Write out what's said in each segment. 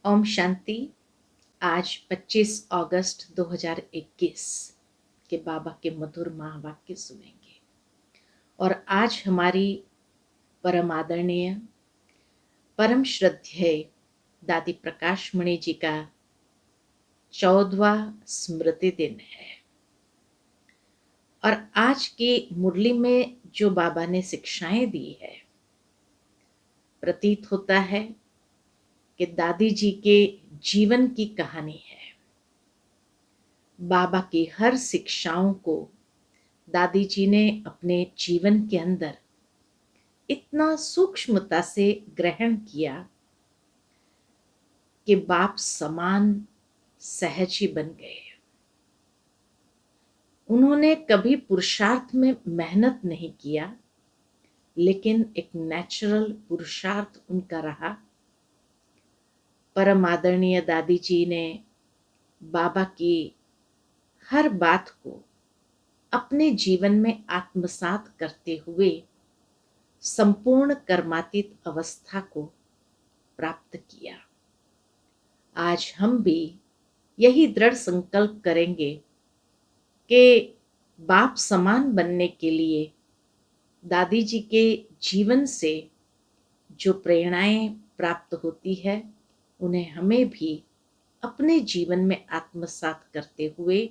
ओम शांति। आज 25 अगस्त 2021 के बाबा के मधुर महावाक्य सुनेंगे। और आज हमारी परम आदरणीय परम श्रद्धेय दादी प्रकाश मणि जी का 14वां स्मृति दिन है। और आज की मुरली में जो बाबा ने शिक्षाएं दी है, प्रतीत होता है कि दादी जी के जीवन की कहानी है। बाबा की हर शिक्षाओं को दादी जी ने अपने जीवन के अंदर इतना सूक्ष्मता से ग्रहण किया कि बाप समान सहज ही बन गए। उन्होंने कभी पुरुषार्थ में मेहनत नहीं किया, लेकिन एक नेचुरल पुरुषार्थ उनका रहा। परम आदरणीय दादी जी ने बाबा की हर बात को अपने जीवन में आत्मसात करते हुए संपूर्ण कर्मातीत अवस्था को प्राप्त किया। आज हम भी यही दृढ़ संकल्प करेंगे कि बाप समान बनने के लिए दादी जी के जीवन से जो प्रेरणाएं प्राप्त होती है, उन्हें हमें भी अपने जीवन में आत्मसात करते हुए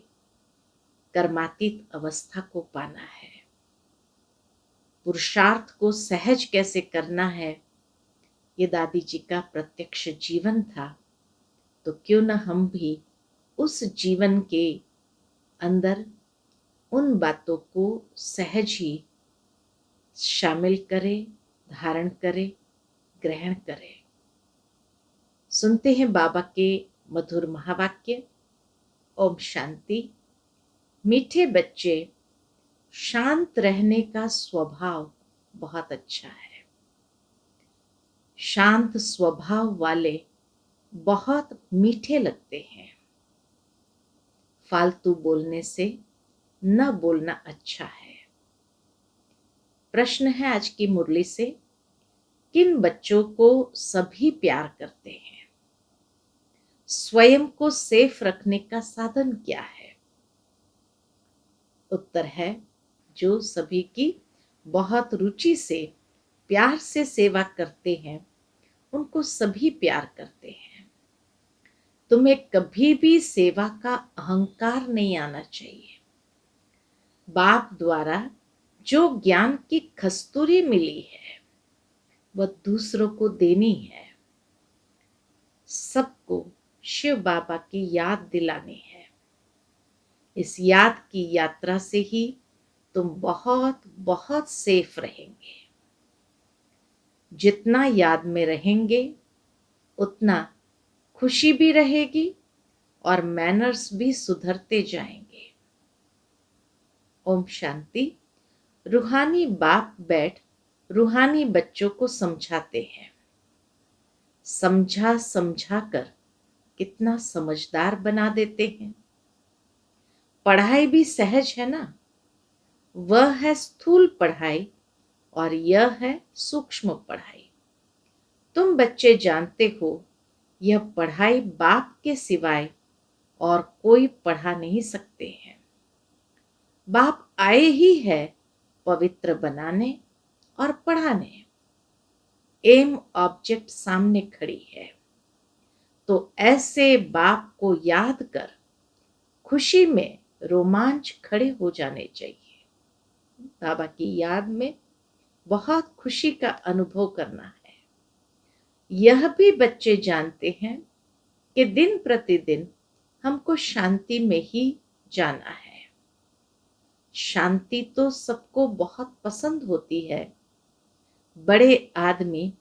कर्मातीत अवस्था को पाना है। पुरुषार्थ को सहज कैसे करना है, ये दादी जी का प्रत्यक्ष जीवन था। तो क्यों न हम भी उस जीवन के अंदर उन बातों को सहज ही शामिल करें, धारण करें, ग्रहण करें। सुनते हैं बाबा के मधुर महावाक्य। ओम शांति। मीठे बच्चे, शांत रहने का स्वभाव बहुत अच्छा है। शांत स्वभाव वाले बहुत मीठे लगते हैं। फालतू बोलने से न बोलना अच्छा है। प्रश्न है आज की मुरली से, किन बच्चों को सभी प्यार करते हैं? स्वयं को सेफ रखने का साधन क्या है? उत्तर है, जो सभी की बहुत रुचि से प्यार से सेवा करते हैं, उनको सभी प्यार करते हैं। तुम्हें कभी भी सेवा का अहंकार नहीं आना चाहिए। बाप द्वारा जो ज्ञान की कस्तूरी मिली है, वह दूसरों को देनी है। सबको शिव बाबा की याद दिलानी है। इस याद की यात्रा से ही तुम बहुत बहुत सेफ रहेंगे। जितना याद में रहेंगे, उतना खुशी भी रहेगी और मैनर्स भी सुधरते जाएंगे। ओम शांति। रूहानी बाप बैठ रूहानी बच्चों को समझाते हैं। समझा समझा कर कितना समझदार बना देते हैं। पढ़ाई भी सहज है ना। वह है स्थूल पढ़ाई और यह है सूक्ष्म पढ़ाई। तुम बच्चे जानते हो, यह पढ़ाई बाप के सिवाय और कोई पढ़ा नहीं सकते हैं। बाप आए ही है पवित्र बनाने और पढ़ाने। एम ऑब्जेक्ट सामने खड़ी है, तो ऐसे बाप को याद कर खुशी में रोमांच खड़े हो जाने चाहिए। बाबा की याद में बहुत खुशी का अनुभव करना है। यह भी बच्चे जानते हैं कि दिन प्रतिदिन हमको शांति में ही जाना है। शांति तो सबको बहुत पसंद होती है। बड़े आदमी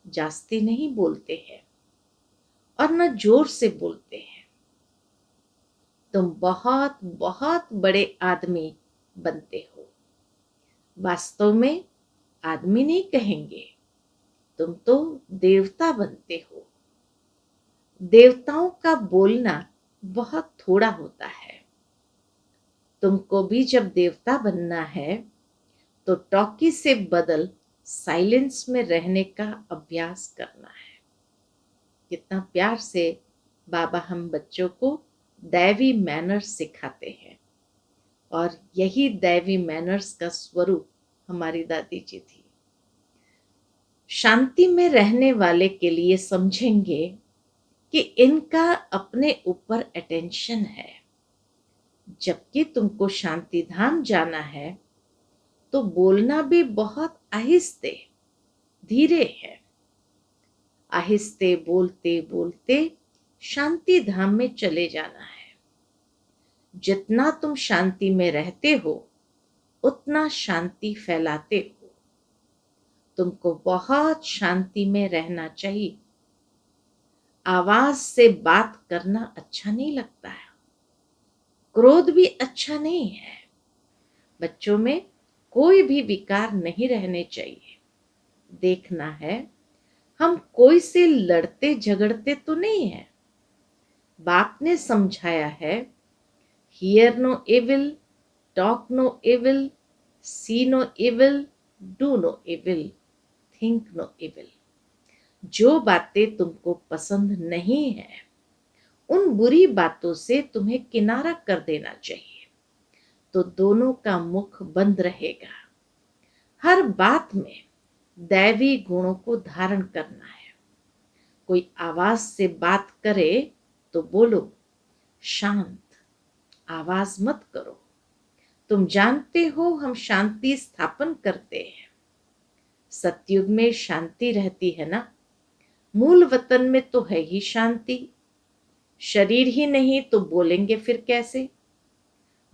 जास्ती नहीं बोलते हैं और न जोर से बोलते हैं। तुम बहुत बहुत बड़े आदमी बनते हो। वास्तव में आदमी नहीं कहेंगे, तुम तो देवता बनते हो। देवताओं का बोलना बहुत थोड़ा होता है। तुमको भी जब देवता बनना है, तो टॉकी से बदल साइलेंस में रहने का अभ्यास करना है। कितना प्यार से बाबा हम बच्चों को दैवी मैनर्स सिखाते हैं, और यही दैवी मैनर्स का स्वरूप हमारी दादी जी थी। शांति में रहने वाले के लिए समझेंगे कि इनका अपने ऊपर अटेंशन है, जबकि तुमको शांति धाम जाना है तो बोलना भी बहुत आहिस्ते धीरे है। आहिस्ते बोलते बोलते शांति धाम में चले जाना है। जितना तुम शांति में रहते हो उतना शांति फैलाते हो। तुमको बहुत शांति में रहना चाहिए। आवाज से बात करना अच्छा नहीं लगता है, क्रोध भी अच्छा नहीं है। बच्चों में कोई भी विकार नहीं रहने चाहिए। देखना है हम कोई से लड़ते झगड़ते तो नहीं है। बाप ने समझाया है, hear no evil, talk no evil, see no evil, do no evil, think no evil. जो बातें तुमको पसंद नहीं है उन बुरी बातों से तुम्हें किनारा कर देना चाहिए, तो दोनों का मुख बंद रहेगा। हर बात में दैवी गुणों को धारण करना है। कोई आवाज से बात करे तो बोलो शांत, आवाज मत करो। तुम जानते हो हम शांति स्थापन करते हैं। सतयुग में शांति रहती है ना। मूल वतन में तो है ही शांति। शरीर ही नहीं तो बोलेंगे फिर कैसे।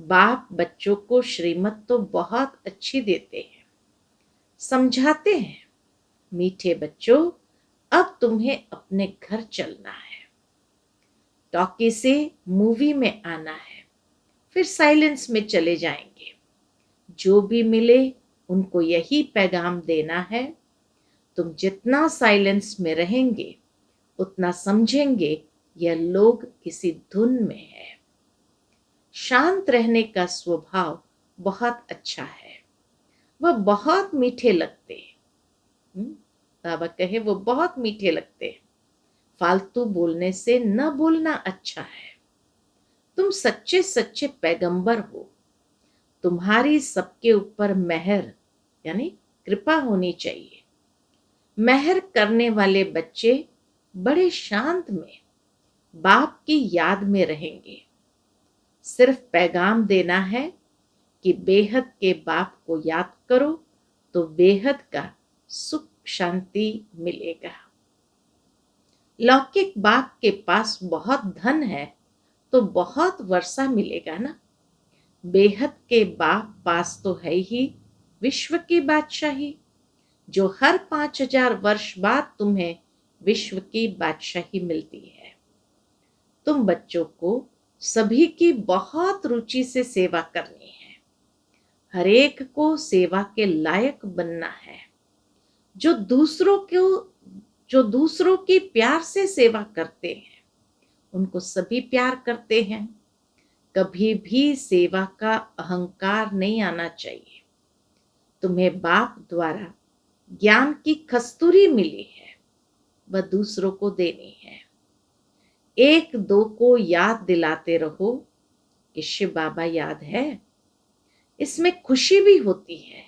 बाप बच्चों को श्रीमत तो बहुत अच्छी देते हैं, समझाते हैं, मीठे बच्चों अब तुम्हें अपने घर चलना है। टॉकी से मूवी में आना है, फिर साइलेंस में चले जाएंगे। जो भी मिले उनको यही पैगाम देना है। तुम जितना साइलेंस में रहेंगे उतना समझेंगे यह लोग किसी धुन में है। शांत रहने का स्वभाव बहुत अच्छा है। वह बहुत मीठे लगते हैं। बाबा कहे वो बहुत मीठे लगते हैं। फालतू बोलने से न बोलना अच्छा है। तुम सच्चे सच्चे पैगंबर हो। तुम्हारी सबके ऊपर मेहर यानी कृपा होनी चाहिए। मेहर करने वाले बच्चे बड़े शांत में बाप की याद में रहेंगे। सिर्फ पैगाम देना है कि बेहद के बाप को याद करो तो बेहद का सुख शांति मिलेगा। लौकिक बाप के पास बहुत धन है तो बहुत वर्षा मिलेगा ना। बेहद के बाप पास तो है ही विश्व की बादशाही, जो हर 5000 वर्ष बाद तुम्हें विश्व की बादशाही मिलती है। तुम बच्चों को सभी की बहुत रुचि से सेवा करनी है। हर एक को सेवा के लायक बनना है। जो दूसरों की प्यार से सेवा करते हैं उनको सभी प्यार करते हैं। कभी भी सेवा का अहंकार नहीं आना चाहिए। तुम्हें बाप द्वारा ज्ञान की कस्तूरी मिली है, वह दूसरों को देनी है। एक दो को याद दिलाते रहो कि शिव बाबा याद है। इसमें खुशी भी होती है।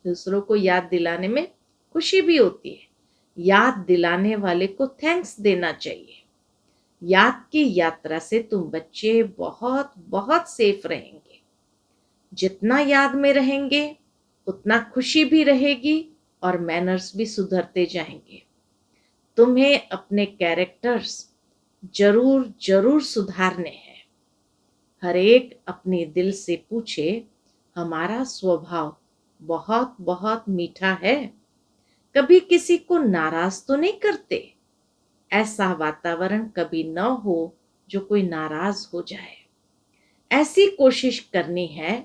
दूसरों को याद दिलाने में खुशी भी होती है। याद दिलाने वाले को थैंक्स देना चाहिए। याद की यात्रा से तुम बच्चे बहुत बहुत सेफ रहेंगे। जितना याद में रहेंगे उतना खुशी भी रहेगी और मैनर्स भी सुधरते जाएंगे। तुम्हें अपने कैरेक्टर्स जरूर जरूर सुधारने हैं। हर एक अपने दिल से पूछे, हमारा स्वभाव बहुत बहुत मीठा है, कभी किसी को नाराज तो नहीं करते। ऐसा वातावरण कभी न हो जो कोई नाराज हो जाए। ऐसी कोशिश करनी है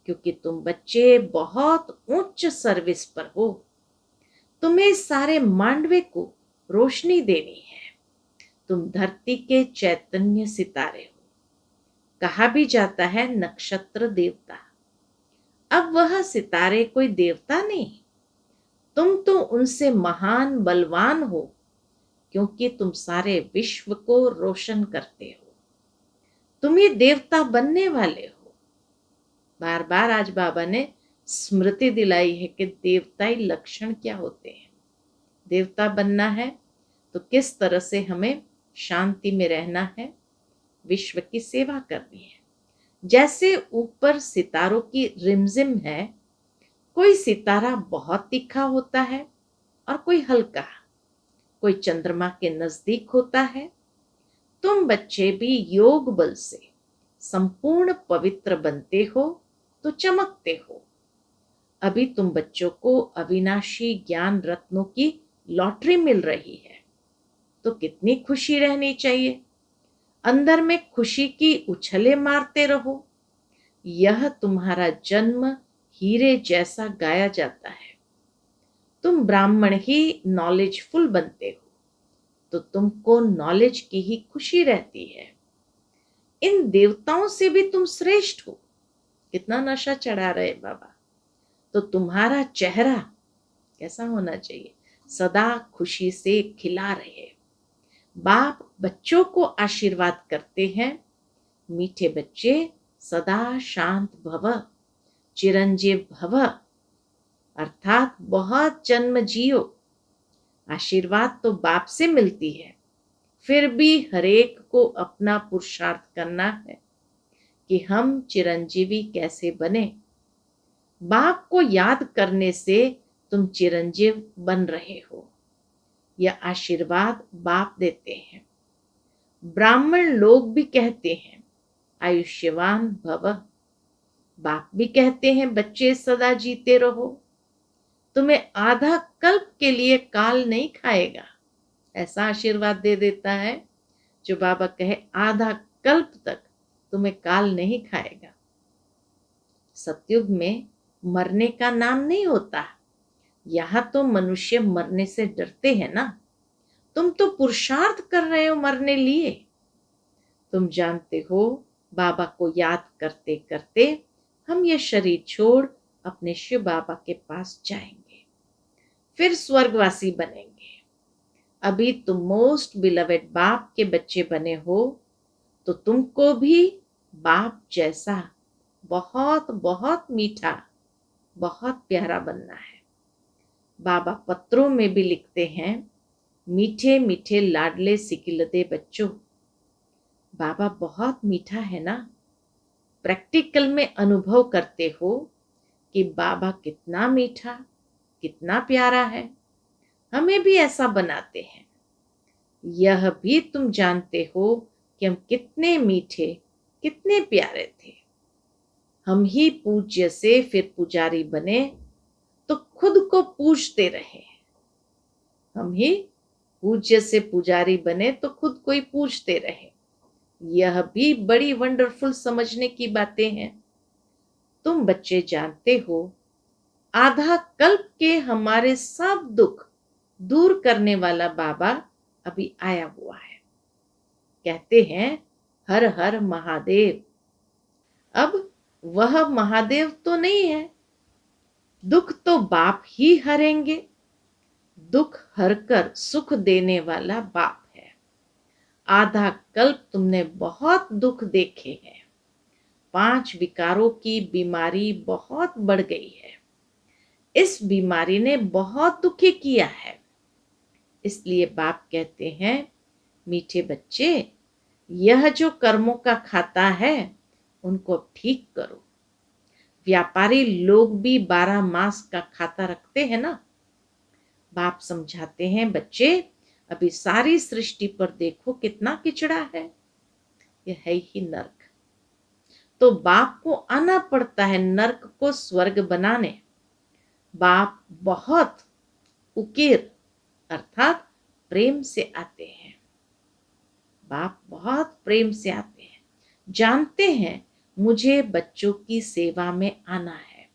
क्योंकि तुम बच्चे बहुत उच्च सर्विस पर हो। तुम्हें सारे मांडवे को रोशनी देनी है। तुम धरती के चैतन्य सितारे हो। कहा भी जाता है नक्षत्र देवता। अब वह सितारे कोई देवता नहीं, तुम तो उनसे महान बलवान हो। क्योंकि तुम सारे विश्व को रोशन करते हो। तुम ही देवता बनने वाले हो। बार बार आज बाबा ने स्मृति दिलाई है कि देवताई लक्षण क्या होते हैं। देवता बनना है तो किस तरह से हमें शांति में रहना है, विश्व की सेवा करनी है। जैसे ऊपर सितारों की रिमझिम है, कोई सितारा बहुत तीखा होता है और कोई हल्का, कोई चंद्रमा के नजदीक होता है। तुम बच्चे भी योग बल से संपूर्ण पवित्र बनते हो तो चमकते हो। अभी तुम बच्चों को अविनाशी ज्ञान रत्नों की लॉटरी मिल रही है, तो कितनी खुशी रहनी चाहिए। अंदर में खुशी की उछले मारते रहो। यह तुम्हारा जन्म हीरे जैसा गाया जाता है। तुम ब्राह्मण ही नॉलेजफुल बनते हो तो तुमको नॉलेज की ही खुशी रहती है। इन देवताओं से भी तुम श्रेष्ठ हो। कितना नशा चढ़ा रहे बाबा। तो तुम्हारा चेहरा कैसा होना चाहिए? सदा खुशी से खिला रहे। बाप बच्चों को आशीर्वाद करते हैं, मीठे बच्चे सदा शांत भव, चिरंजीव भव, अर्थात बहुत जन्म जियो। आशीर्वाद तो बाप से मिलती है, फिर भी हरेक को अपना पुरुषार्थ करना है कि हम चिरंजीवी कैसे बने। बाप को याद करने से तुम चिरंजीव बन रहे हो। यह आशीर्वाद बाप देते हैं। ब्राह्मण लोग भी कहते हैं आयुष्यवान भव। बाप भी कहते हैं बच्चे सदा जीते रहो। तुम्हें आधा कल्प के लिए काल नहीं खाएगा। ऐसा आशीर्वाद दे देता है जो बाबा कहे आधा कल्प तक तुम्हें काल नहीं खाएगा। सतयुग में मरने का नाम नहीं होता। यहाँ तो मनुष्य मरने से डरते हैं ना। तुम तो पुरुषार्थ कर रहे हो मरने लिए। तुम जानते हो बाबा को याद करते करते हम ये शरीर छोड़ अपने शिव बाबा के पास जाएंगे, फिर स्वर्गवासी बनेंगे। अभी तुम मोस्ट बिलवेड बाप के बच्चे बने हो तो तुमको भी बाप जैसा बहुत बहुत मीठा, बहुत प्यारा बनना है। बाबा पत्रों में भी लिखते हैं, मीठे मीठे लाडले सिकिलदे बच्चों। बाबा बहुत मीठा है ना। प्रैक्टिकल में अनुभव करते हो कि बाबा कितना मीठा, कितना प्यारा है। हमें भी ऐसा बनाते हैं। यह भी तुम जानते हो कि हम कितने मीठे, कितने प्यारे थे। हम ही पूज्य से फिर पुजारी बने तो खुद को पूजते रहे। हम ही पूज्य से पुजारी बने तो खुद को ही पूजते रहे। यह भी बड़ी वंडरफुल समझने की बातें हैं। तुम बच्चे जानते हो आधा कल्प के हमारे सब दुख दूर करने वाला बाबा अभी आया हुआ है। कहते हैं हर हर महादेव। अब वह महादेव तो नहीं है। दुख तो बाप ही हरेंगे। दुख हरकर सुख देने वाला बाप है। आधा कल्प तुमने बहुत दुख देखे हैं। 5 विकारों की बीमारी बहुत बढ़ गई है। इस बीमारी ने बहुत दुखी किया है। इसलिए बाप कहते हैं मीठे बच्चे, यह जो कर्मों का खाता है उनको ठीक करो। व्यापारी लोग भी 12 मास का खाता रखते हैं ना। बाप समझाते हैं बच्चे, अभी सारी सृष्टि पर देखो कितना किचड़ा है। यह है ही नर्क। तो बाप को आना पड़ता है नर्क को स्वर्ग बनाने। बाप बहुत उकिर अर्थात प्रेम से आते हैं। बाप बहुत प्रेम से आते हैं। जानते हैं मुझे बच्चों की सेवा में आना है।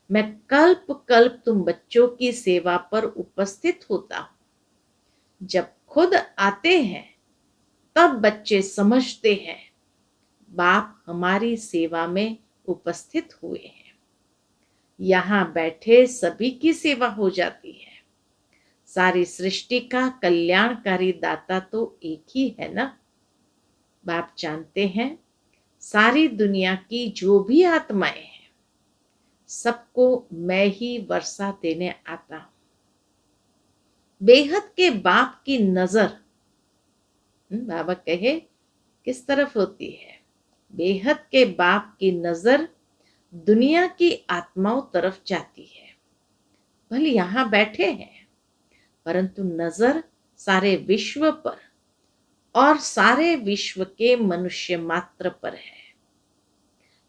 मैं कल्प कल्प तुम बच्चों की सेवा पर उपस्थित होता हूं। जब खुद आते हैं तब बच्चे समझते हैं बाप हमारी सेवा में उपस्थित हुए हैं। यहाँ बैठे सभी की सेवा हो जाती है। सारी सृष्टि का कल्याणकारी दाता तो एक ही है ना। बाप जानते हैं सारी दुनिया की जो भी आत्माएं हैं सबको मैं ही वर्षा देने आता हूं। बेहद के बाप की नजर बाबा कहे किस तरफ होती है। बेहद के बाप की नजर दुनिया की आत्माओं तरफ जाती है। भले यहां बैठे हैं परंतु नजर सारे विश्व पर और सारे विश्व के मनुष्य मात्र पर है,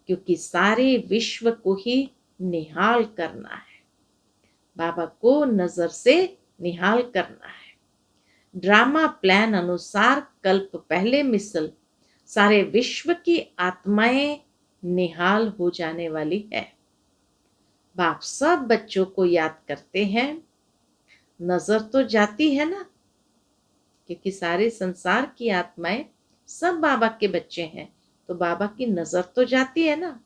क्योंकि सारे विश्व को ही निहाल करना है। बाबा को नजर से निहाल करना है। ड्रामा प्लान अनुसार कल्प पहले मिसल सारे विश्व की आत्माएं निहाल हो जाने वाली है। बाप सब बच्चों को याद करते हैं। नजर तो जाती है ना, क्योंकि सारे संसार की आत्माएं सब बाबा के बच्चे हैं, तो बाबा की नजर तो जाती है ना।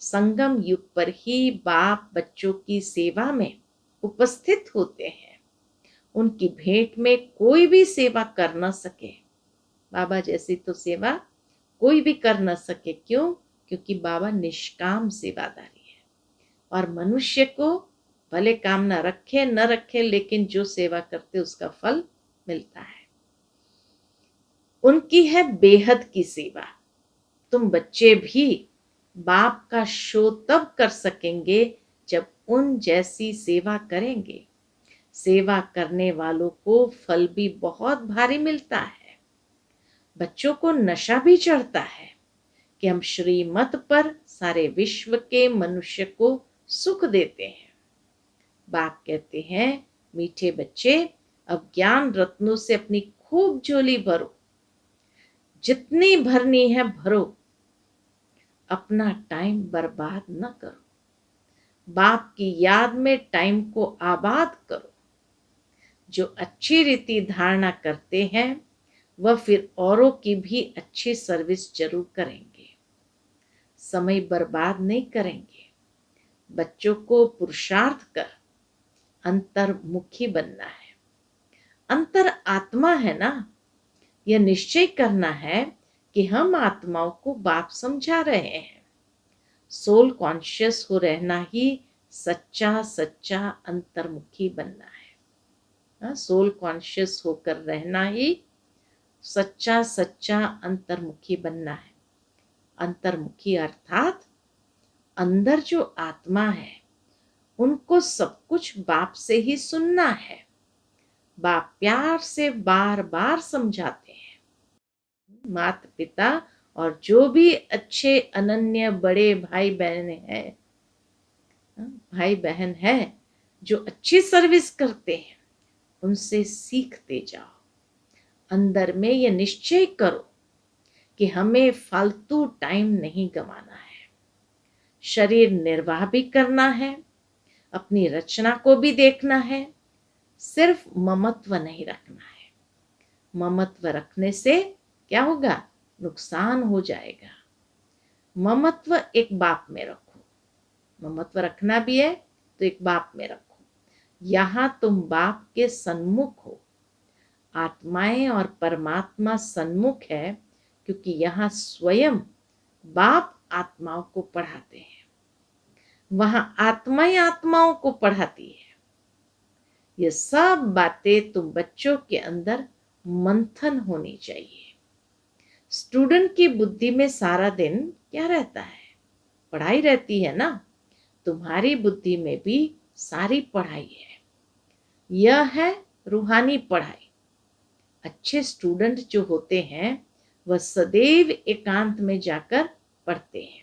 संगम युग पर ही बाप बच्चों की सेवा में उपस्थित होते हैं। उनकी भेंट में कोई भी सेवा कर न सके। बाबा जैसी तो सेवा कोई भी कर न सके। क्यों? क्योंकि बाबा निष्काम सेवादारी है और मनुष्य को भले काम न रखे न रखे, लेकिन जो सेवा करते उसका फल मिलता है। उनकी है बेहद की सेवा। तुम बच्चे भी बाप का शो तब कर सकेंगे जब उन जैसी सेवा करेंगे। सेवा करने वालों को फल भी बहुत भारी मिलता है। बच्चों को नशा भी चढ़ता है कि हम श्रीमत पर सारे विश्व के मनुष्य को सुख देते हैं। बाप कहते हैं मीठे बच्चे, अब ज्ञान रत्नों से अपनी खूब झोली भरो, जितनी भरनी है भरो, अपना टाइम बर्बाद न करो। बाप की याद में टाइम को आबाद करो। जो अच्छी रीति धारणा करते हैं वह फिर औरों की भी अच्छी सर्विस जरूर करेंगे। समय बर्बाद नहीं करेंगे। बच्चों को पुरुषार्थ कर अंतर्मुखी बनना है। अंतर आत्मा है ना, यह निश्चय करना है कि हम आत्माओं को बाप समझा रहे हैं। सोल कॉन्शियस हो रहना ही सच्चा सच्चा अंतर्मुखी बनना है। सोल कॉन्शियस होकर रहना ही सच्चा सच्चा अंतर्मुखी बनना है। अंतर्मुखी अर्थात अंदर जो आत्मा है उनको सब कुछ बाप से ही सुनना है। बाप प्यार से बार बार समझाते हैं। माता पिता और जो भी अच्छे अनन्य बड़े भाई बहन है जो अच्छी सर्विस करते हैं उनसे सीखते जाओ। अंदर में ये निश्चय करो कि हमें फालतू टाइम नहीं गंवाना है। शरीर निर्वाह भी करना है, अपनी रचना को भी देखना है। सिर्फ ममत्व नहीं रखना है। ममत्व रखने से क्या होगा? नुकसान हो जाएगा। ममत्व एक बाप में रखो। ममत्व रखना भी है तो एक बाप में रखो। यहां तुम बाप के सन्मुख हो। आत्माएं और परमात्मा सन्मुख है, क्योंकि यहाँ स्वयं बाप आत्माओं को पढ़ाते हैं। वहां आत्माएं आत्माओं को पढ़ाती है। ये सब बातें तुम बच्चों के अंदर मंथन होनी चाहिए। स्टूडेंट की बुद्धि में सारा दिन क्या रहता है? पढ़ाई रहती है ना। तुम्हारी बुद्धि में भी सारी पढ़ाई है। यह है रूहानी पढ़ाई। अच्छे स्टूडेंट जो होते हैं वह सदैव एकांत में जाकर पढ़ते हैं।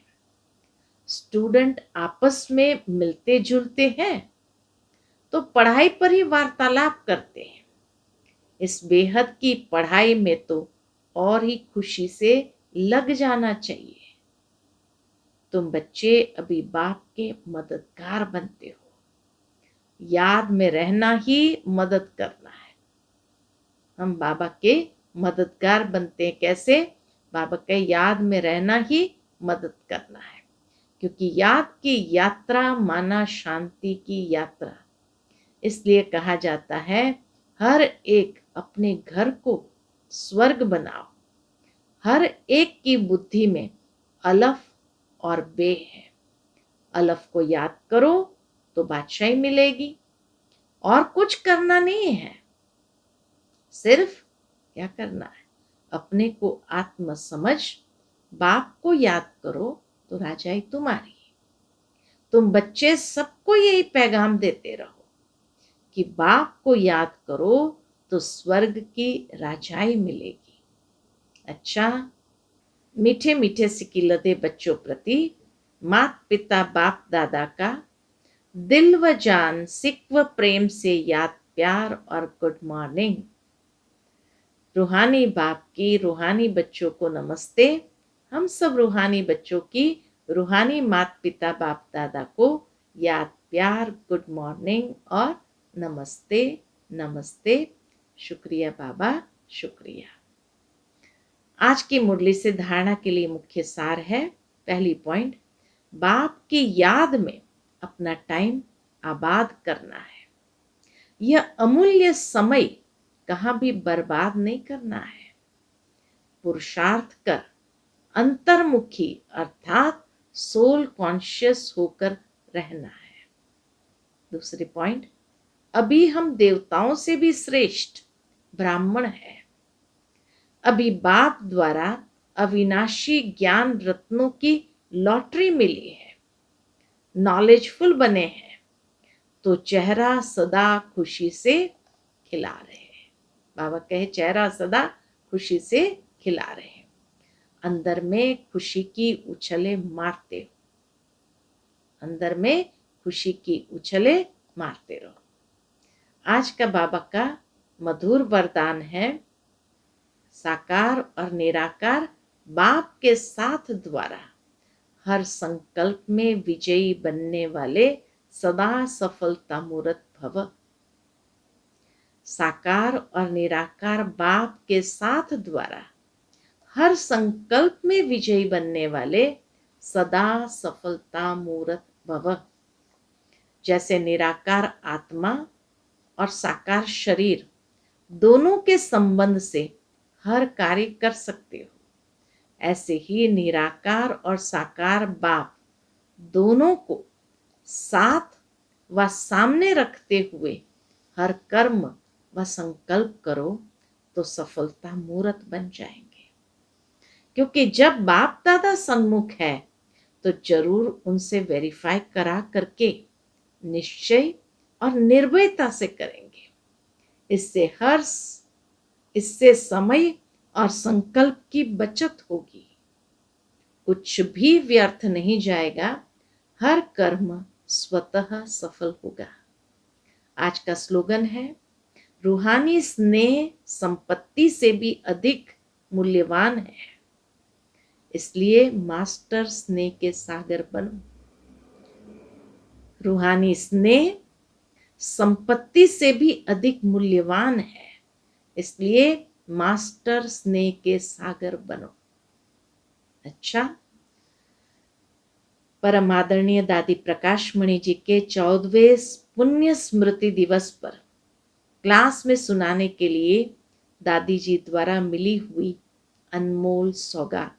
स्टूडेंट आपस में मिलते जुलते हैं तो पढ़ाई पर ही वार्तालाप करते हैं। इस बेहद की पढ़ाई में तो और ही खुशी से लग जाना चाहिए। तुम बच्चे अभी बाप के मददगार बनते हो। याद में रहना ही मदद करना है। हम बाबा के मददगार बनते हैं। कैसे? बाबा के याद में रहना ही मदद करना है, क्योंकि याद की यात्रा माना शांति की यात्रा। इसलिए कहा जाता है हर एक अपने घर को स्वर्ग बनाओ। हर एक की बुद्धि में अलफ और बे है। अलफ को याद करो तो बादशाही मिलेगी, और कुछ करना नहीं है। सिर्फ क्या करना है? अपने को आत्म समझ, बाप को याद करो तो राजाई तुम्हारी। तुम बच्चे सबको यही पैगाम देते रहो कि बाप को याद करो तो स्वर्ग की राजाई मिलेगी। अच्छा, मीठे मीठे सिकिलते बच्चों प्रति माता पिता बाप दादा का दिल व जान सिक व प्रेम से याद, प्यार और गुड मॉर्निंग। रूहानी बाप की रूहानी बच्चों को नमस्ते। हम सब रूहानी बच्चों की रूहानी माता पिता बाप दादा को याद, प्यार, गुड मॉर्निंग और नमस्ते नमस्ते। शुक्रिया बाबा, शुक्रिया। आज की मुरली से धारणा के लिए मुख्य सार है। पहली पॉइंट, बाप की याद में अपना टाइम आबाद करना है। यह अमूल्य समय कहाँ भी बर्बाद नहीं करना है। पुरुषार्थ कर अंतर्मुखी अर्थात सोल कॉन्शियस होकर रहना है। दूसरी पॉइंट, अभी हम देवताओं से भी श्रेष्ठ ब्राह्मण है। अभी बाप द्वारा अविनाशी ज्ञान रत्नों की लॉटरी मिली है। नॉलेजफुल बने हैं तो चेहरा सदा खुशी से खिला रहे हैं। बाबा कहे चेहरा सदा खुशी से खिला रहे हैं। अंदर में खुशी की उछले मारते हो। अंदर में खुशी की उछले मारते रहो। आज का बाबा का मधुर वरदान है, साकार और निराकार बाप के साथ द्वारा हर संकल्प में विजयी बनने वाले सदा सफलता मूर्त भव। साकार और निराकार बाप के साथ द्वारा हर संकल्प में विजयी बनने वाले सदा सफलता मूर्त भव। जैसे निराकार आत्मा और साकार शरीर दोनों के संबंध से हर कार्य कर सकते हो, ऐसे ही निराकार और साकार बाप दोनों को साथ व सामने रखते हुए हर कर्म व संकल्प करो तो सफलता मूर्त बन जाएंगे। क्योंकि जब बाप दादा सन्मुख है तो जरूर उनसे वेरीफाई करा करके निश्चय और निर्भयता से करेंगे। इससे समय और संकल्प की बचत होगी। कुछ भी व्यर्थ नहीं जाएगा। हर कर्म स्वतः सफल होगा। आज का स्लोगन है, रूहानी स्नेह संपत्ति से भी अधिक मूल्यवान है, इसलिए मास्टर स्नेह के सागर बनो। रूहानी स्नेह संपत्ति से भी अधिक मूल्यवान है, इसलिए मास्टर स्नेह के सागर बनो। अच्छा, परम आदरणीय दादी प्रकाश मणि जी के 14वें पुण्य स्मृति दिवस पर क्लास में सुनाने के लिए दादी जी द्वारा मिली हुई अनमोल सौगात,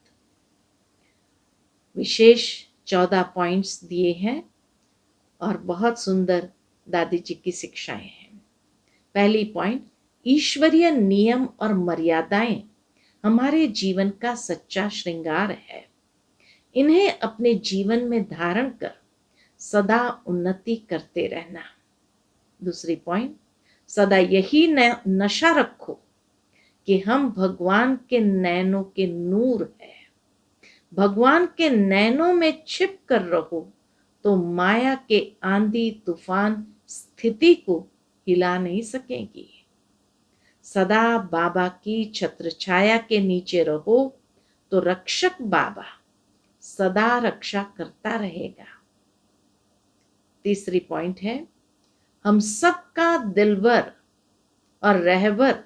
विशेष 14 पॉइंट्स दिए हैं और बहुत सुंदर दादी जी की शिक्षाएं हैं। पहली पॉइंट, ईश्वरीय नियम और मर्यादाएं हमारे जीवन का सच्चा श्रृंगार है। इन्हें अपने जीवन में धारण कर सदा उन्नति करते रहना। दूसरी पॉइंट, सदा यही नशा रखो कि हम भगवान के नैनों के नूर है। भगवान के नैनों में छिप कर रहो तो माया के आंधी तूफान स्थिति को हिला नहीं सकेंगी। सदा बाबा की छत्र छाया के नीचे रहो तो रक्षक बाबा सदा रक्षा करता रहेगा। तीसरी पॉइंट है, हम सबका दिलबर और रहबर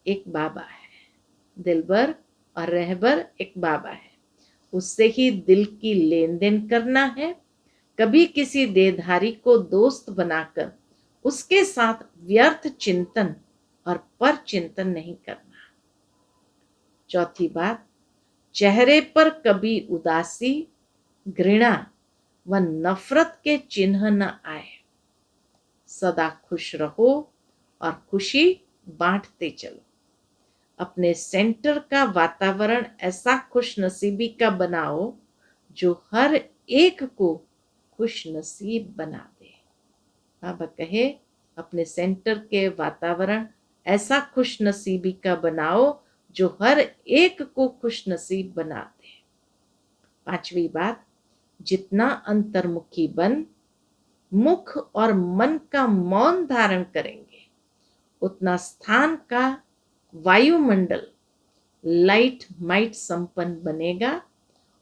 एक बाबा है। दिलबर और रहबर एक बाबा है, उससे ही दिल की लेन देन करना है। कभी किसी देहधारी को दोस्त बनाकर उसके साथ व्यर्थ चिंतन और पर चिंतन नहीं करना। चौथी बात, चेहरे पर कभी उदासी, घृणा व नफरत के चिन्ह न आए। सदा खुश रहो और खुशी बांटते चलो। अपने सेंटर का वातावरण ऐसा खुशनसीबी का बनाओ जो हर एक को खुश नसीब बना दे। बाबा कहे, अपने सेंटर के वातावरण ऐसा खुश नसीबी का बनाओ जो हर एक को खुश नसीब बना दे। पांचवी बात, जितना अंतर्मुखी बन मुख और मन का मौन धारण करेंगे, उतना स्थान का वायुमंडल लाइट माइट संपन्न बनेगा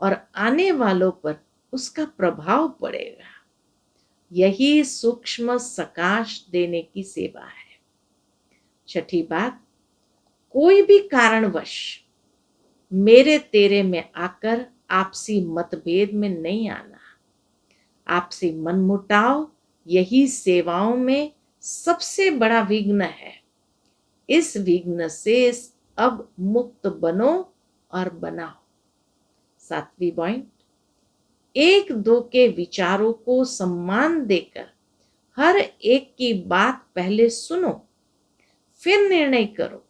और आने वालों पर उसका प्रभाव पड़ेगा। यही सूक्ष्म सकाश देने की सेवा है। छठी बात, कोई भी कारणवश मेरे तेरे में आकर आपसी मतभेद में नहीं आना। आपसी मनमुटाव यही सेवाओं में सबसे बड़ा विघ्न है। इस विघ्न से अब मुक्त बनो और बनाओ। सातवीं पॉइंट, एक दो के विचारों को सम्मान देकर हर एक की बात पहले सुनो, फिर निर्णय करो,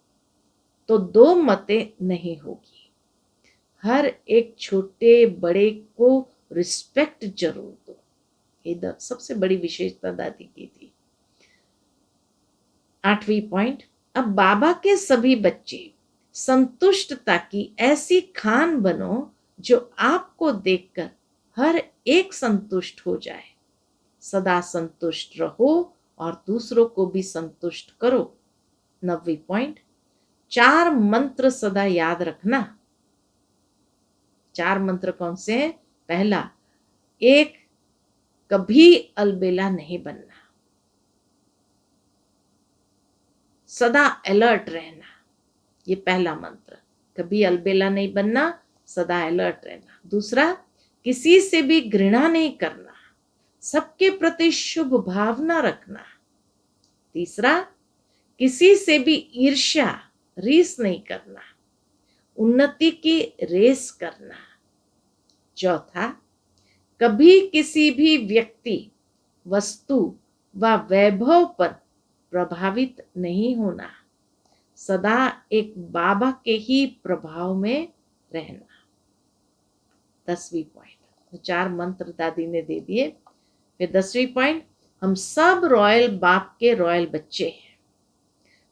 तो दो मतें नहीं होगी। हर एक छोटे बड़े को रिस्पेक्ट जरूर दो। ये सबसे बड़ी विशेषता दादी की थी। आठवीं पॉइंट, अब बाबा के सभी बच्चे संतुष्टता की ऐसी खान बनो जो आपको देखकर हर एक संतुष्ट हो जाए। सदा संतुष्ट रहो और दूसरों को भी संतुष्ट करो। 9वीं पॉइंट, 4 मंत्र सदा याद रखना। 4 मंत्र कौन से हैं? पहला, एक, कभी अलबेला नहीं बनना, सदा अलर्ट रहना। ये पहला मंत्र, कभी अलबेला नहीं बनना, सदा अलर्ट रहना। दूसरा, किसी से भी घृणा नहीं करना, सबके प्रति शुभ भावना रखना। तीसरा, किसी से भी ईर्ष्या रीस नहीं करना, उन्नति की रेस करना। चौथा, कभी किसी भी व्यक्ति, वस्तु व वैभव पर प्रभावित नहीं होना, सदा एक बाबा के ही प्रभाव में रहना। 10वीं पॉइंट, तो 4 मंत्र दादी ने दे दिए। फिर 10वीं पॉइंट, हम सब रॉयल बाप के रॉयल बच्चे हैं।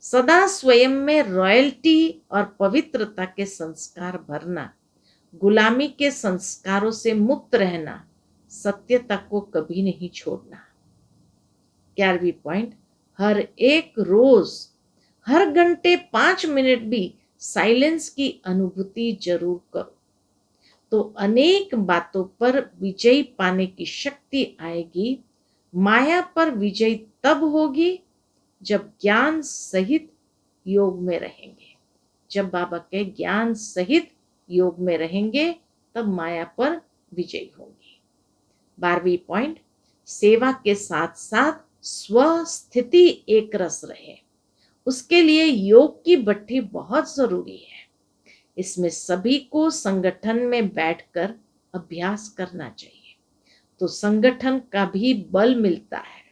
सदा स्वयं में रॉयल्टी और पवित्रता के संस्कार भरना, गुलामी के संस्कारों से मुक्त रहना, सत्यता को कभी नहीं छोड़ना। 11वीं पॉइंट, हर एक रोज हर घंटे 5 मिनट भी साइलेंस की अनुभूति जरूर करो, तो अनेक बातों पर विजय पाने की शक्ति आएगी। माया पर विजय तब होगी जब ज्ञान सहित योग में रहेंगे। जब बाबा के ज्ञान सहित योग में रहेंगे तब माया पर विजय होगी। 12वीं पॉइंट, सेवा के साथ साथ स्वस्थिति एक रस रहे, उसके लिए योग की भट्ठी बहुत जरूरी है। इसमें सभी को संगठन में बैठकर अभ्यास करना चाहिए, तो संगठन का भी बल मिलता है।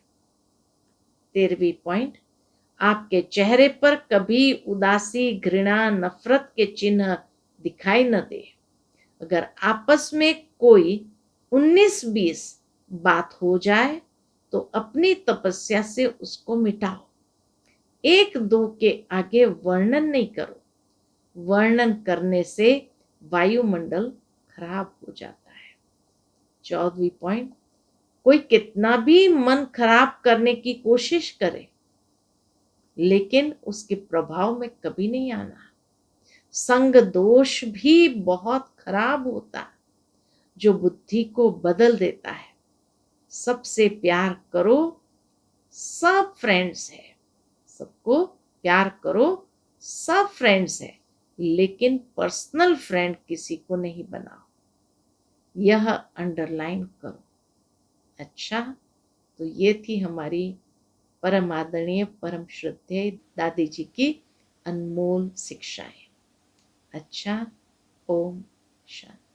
13वीं पॉइंट, आपके चेहरे पर कभी उदासी, घृणा, नफरत के चिन्ह दिखाई न दे। अगर आपस में कोई 19-20 बात हो जाए तो अपनी तपस्या से उसको मिटाओ। एक दो के आगे वर्णन नहीं करो, वर्णन करने से वायुमंडल खराब हो जाता है। 14वीं पॉइंट, कोई कितना भी मन खराब करने की कोशिश करे, लेकिन उसके प्रभाव में कभी नहीं आना। संग दोष भी बहुत खराब होता है, जो बुद्धि को बदल देता है। सबसे प्यार करो, सब फ्रेंड्स है। सबको प्यार करो, सब फ्रेंड्स है, लेकिन पर्सनल फ्रेंड किसी को नहीं बनाओ। यह अंडरलाइन करो। अच्छा, तो ये थी हमारी परम आदरणीय परम श्रद्धेय दादी जी की अनमोल शिक्षाएं। अच्छा, ओम शांति।